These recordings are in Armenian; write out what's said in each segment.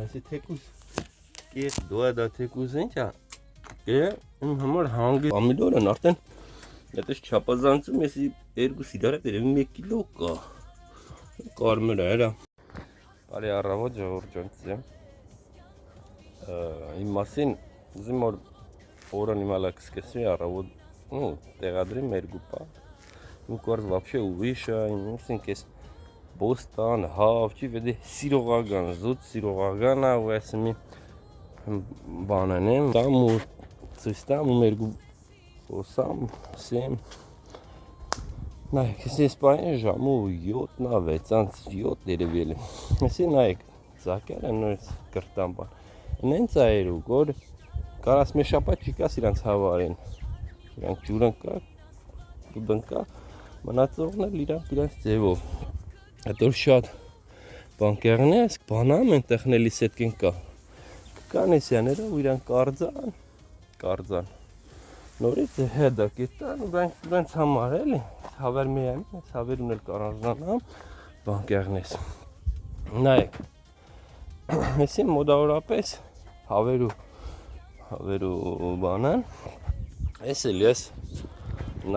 Այսի թեկուս կես դոա դա թեկուս ինչ է իմ համար հանգի պամիդորն արդեն այդպես չափազանցում էսի երկու սիրարը դերևի 1 կիլո կա կարմիր է հələ բարի առավոտ ժողովուրդ ջան ցեմ իմ մասին ուզում որ օրը նիմալա կսկսի առավոտ ну տեղադրեմ երկու պա իմ կորձ вообще ուրիշ է ինքնին կես բոստան հավ չի վեդի սիրողական զուտ սիրողական է ու ասեմի բանանեմ կամ ու ցստամ ու երկու Սամ, սեմ, նայեք, ես պայն ժամու 7-ն 6-7 դերևել եմ, եսի նայեք, ծակել են նորից կրտան բան, նենց այր ու գոր, կարաս մեր շապատ չիկաս իրանց հավարին, իրանք ջուրն կա, դուդն կա, մնացողն էլ իրանց ձևով, հետոր շատ բանկերն ես, բանամ են տեխնելիս հետքեն կա, կան էսյաները ու իրանք կարձան, նորից հետը կետան, բենց համար էլի, հավեր միայն, հավերուն էլ կարանձնանամ, բանկերնես, նայեք, եսի մոդավորապես հավերու բանան, ես էլ ես,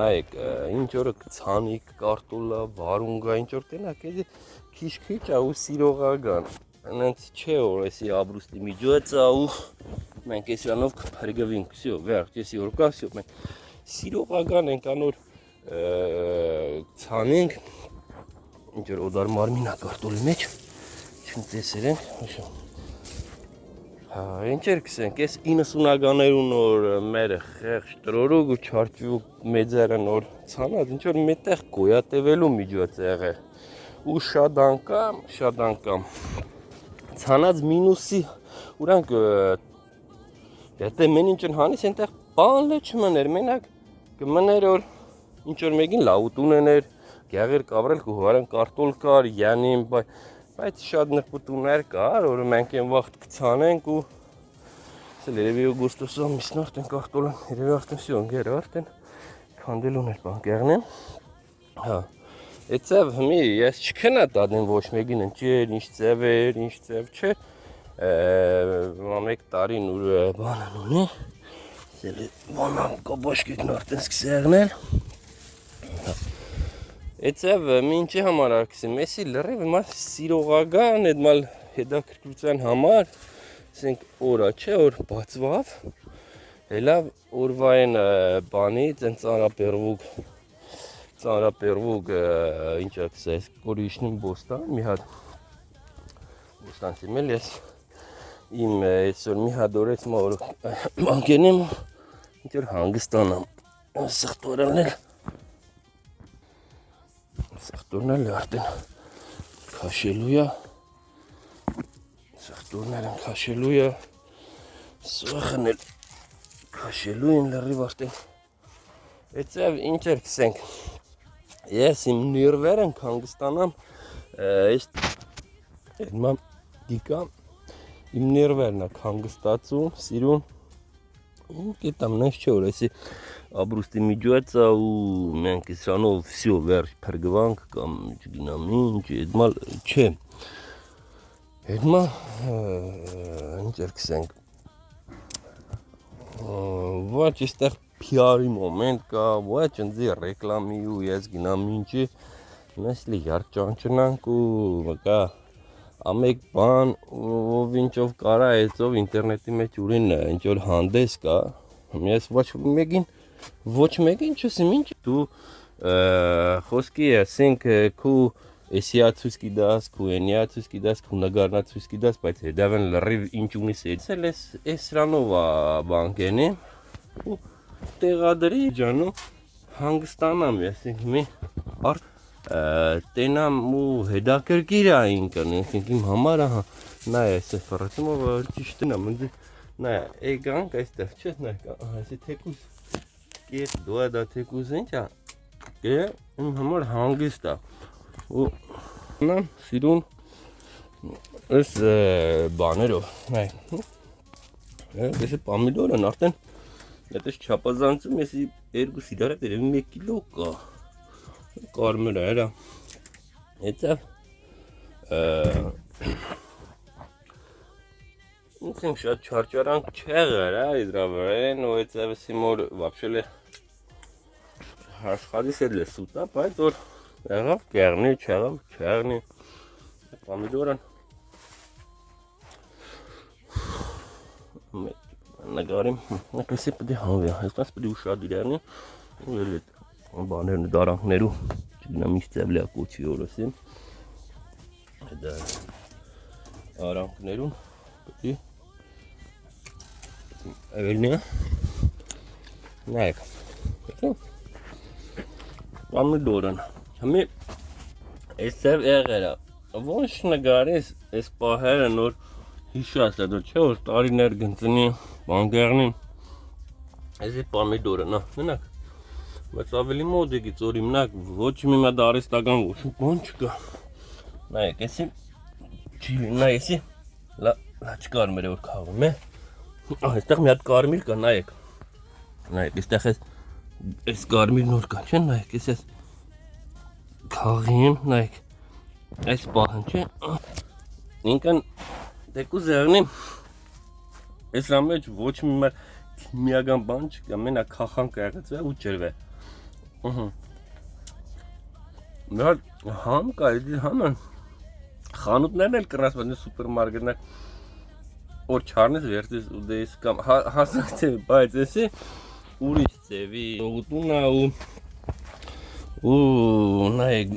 նայեք, ինչ որը կցանիկ, կարտոլա, վարունգա, ինչ որ կենակ, էզի քիչ է ու սիրողական, նենց չէ որ եսի աբրուստի միջոց է ու մենք էսյանով կպրգվինք, всё, վերջ, եսի որ կա, всё, մենք սիրողական ենք անոր ցանենք, ինչ որ օդար մարմինա կարտոլի մեջ, չնտեսեր ենք, ինչ էր կսենք, ես 90-ականներուն որ մեր խեղճ տրորուկ ու չարճուկ մեծերը նոր ցանած, ինչ որ մետեղ գոյատևելու միջոց եղե, ու շատ անգամ, ցանած մինուսի, ուրանք Եթե մեն ինչ են հանիս, ենտեղ բան լը չմներ, մենակ կմներ որ ինչ-որ մեկին լավուտուն էներ, գեղեր կավրել կուհարան կարտոլ կար, յանիմ, բայց շատ նրպուտուններ կար, որ մենք են վաղտ կցանենք ու սել երևի օգոստոսով միսն արդեն կարտոլան, երևի արդեն սյոն գերը արդեն կանդելուն էր բան գեղնեմ, էցև հմի ես չքենա տադեն ոչ մեկին ընջեր, ինչ ձև էր, ինչ ձև չէ, մեկ տարին ուր բանան ունի, բանան կոբոշկիկն արդեն սկսի եղնել, էցև մինչի համար արկսիմ, եսի լրիվ սիրողական, էդմալ հետաքրքրության համար, ասենք օրա չէ, որ բացվավ, հելավ օրվա են բանի, ծեն ծանրապերվուկ, ինչ ակսես, կորիշնին բոստան, մի հատ բոստան սիմել ես, իմ այսօր մի հատ օրեց մոր բանկենեմ, ինչ որ հանգստանամ, սխտորն էլ արդեն քաշելու է, սվախն էլ քաշելու են լրիվ արդեն, էցև ինչ էր կսենք, ես իմ նիրվեր ենք հանգստանամ, էդմա դիկա, իմ ներվերն է հանգստացում, սիրում, ու կետամ նենց չէ որ եսի աբրուստի միջոց է ու մենք սրանով всё վերջ պրգվանք կամ չգինամ ինչ, էդմալ չէ, էդմա ինչ էր կսենք, ոչ իստեղ PR-ի մոմենտ կա, ոչ ընձի ռեկլամի ու ես գինամ ինչի, նեսլի յարկ ճանչնանք ու մկա, ամեկ բան, ով ինչով կարա էծով ինտերնետի մեջ ուրին ինչ-որ հանդես կա, ես ոչ մեկին չսիմ ինչ, դու խոսքի ասենք քու էսիա ցույց կիդաս, քու ենիա ցույց կիդաս, քու նգարնա ցույց կիդաս, բայց հետավեն լրիվ ինչ ունիս էցել ես սրանով բանկենի, ու տեղադրի ջանու հանգստանամ ես, մի արդ տենամ ու հետաքրքիր է ինքն իմ համար նա այս է ֆրացումը ճիշտ է նամը նա եկանք այստեղ չես նա այսի թեկուս կես դոա դա թեկուս ինչ է իմ համար հանգիստ է ու նա սիրուն այս բաներով այս պամիդորն արդեն այդպես չափազանցում եսի երկու սիրարը դերևի 1 կիլո կա կարմիր է հələ, էցավ, ինձ շատ չարչարանք չեղեր, իդրա վրա, но это всему вообще աշխատիս էլ է սուտա, բայց որ եղավ կեղնի, չեղավ չեղնի, պամիդորան նգարիմ, նկեսի պդի հանվի, այսպես պդի ուշադիր եղնի, ու էլ էտ բաներն դարանքներու, չգնամ իշ ծևլյա կոչի որսին, դա արանքներուն, պդի էվելնի է, նայեք, պամիդորան, համի այս ծև եղերա, ոնչ նգարիս այս պահերը նոր հիշած է, չէ որ տարիներ գնցնի, բանգերնի, այսի պամիդորը, ննակ, բայց ավելի մոդիկից որ իմնակ, ոչ մի մատ արիստական ոչ բան չկա, նայեք, այսի չիլի, նայ այսի, լաչ կարմեր է որ կաղում է, այստեղ մի հատ կարմիր կա, նայեք, այստեղ այս կարմիր նոր կա, չէ, նայեք, այս կաղին, նայեք, այս պահն, չէ, ինքն դեկու զեղնի, այս ամեջ ոչ մի մար քիմիական բան չկա, մենակ քախան կայացվե ու ջրվե, մի հատ համ կա, իդի համը, խանութներն էլ կրնաս, բայց սուպերմարկետներ, որ չարնես վերցես ու դես կամ հասակ ծևի, բայց էսի ուրիշ ծևի, ուտունա ու նայեք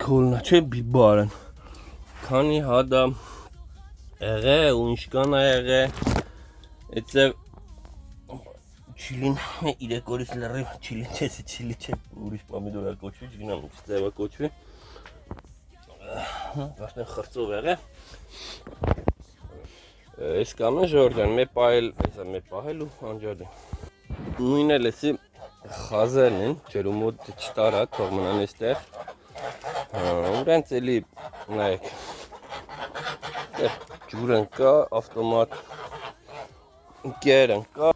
քոլնա չէ բիբարն, քանի հադա եղե ու ինչքան է եղե, այդ ծև չիլին իրեք օրից լրիվ չիլին չես, չիլի չէ ուրիշ պամիդորա կոչվի, չգնամ ինչ ծևա կոչվի, վաշտեն խրծով եղե, այս կամեն ժորդյան, մի պահել ու անջարդի, նույն էլ էսի խազերն են, ջերու մոտ չտարա, թող մնան էստեղ, ուրենց էլի, նայեք, ջուրն կա, ավտոմատ, կերն կա,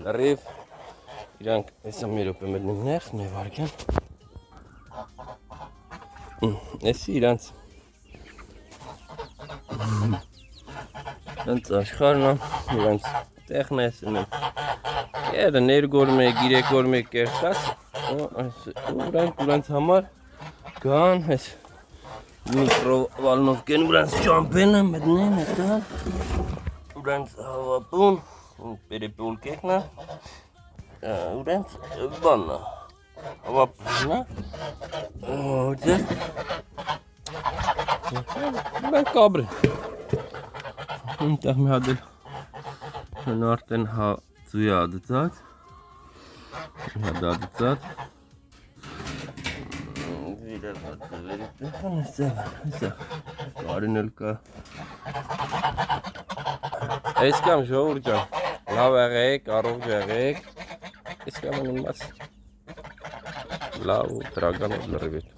լրիվ, իրանք էսա մի ռոպե մերնում նեղ, մի վարգյան, էսի իրանց աշխարհն է, իրանց տեղն է էսին եմ, կերը ներգորմ է, գիրեկորմ է կերտած, ուրանց համար գան, ես միկրովալնովկեն ուրանց ճամպեն է մտնեն հետալ, ուրանց հավապուն, պերեպոլկեկն է, ուրանց բանն է, հավապունն է, ուրանք կաբր է, ինտեղ մի հատ էլ արդեն ծույը ադծած, մի հատ ադծած, վիրել հատվերի տեխան էսա, կարին էլ կա, այս կամ ժողուր ջան, լավ եղեք, առողջ եղեք, այս կամ են իմաց, լավ ու տրական ու լրիվ